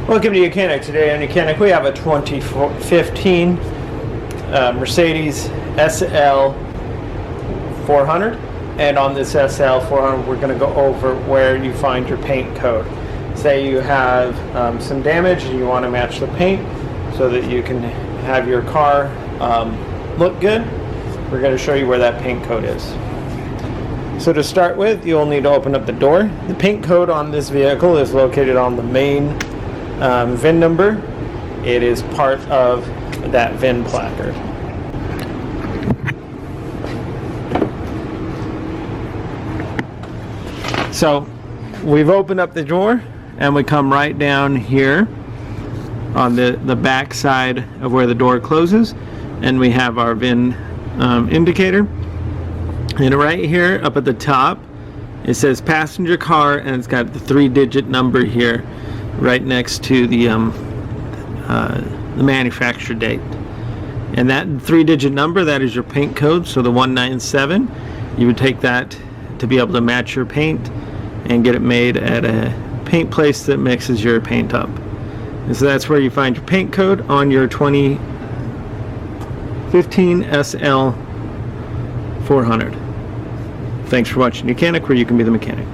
Welcome to YOUCANIC. Today on YOUCANIC we have a 2015 Mercedes SL400, and on this SL400 we're going to go over where you find your paint code. Say you have some damage and you want to match the paint so that you can have your car look good. We're going to show you where that paint code is. So to start with, you'll need to open up the door. The paint code on this vehicle is located on the main VIN number. It is part of that VIN placard. So we've opened up the door and we come right down here on the back side of where the door closes, and we have our VIN indicator. And right here up at the top it says passenger car, and it's got the 3-digit number here right next to the manufacture date. And that 3-digit number, that is your paint code. So the 197, you would take that to be able to match your paint and get it made at a paint place that mixes your paint up. And so that's where you find your paint code on your 2015 SL400. Thanks for watching YOUCANIC, where you can be the mechanic.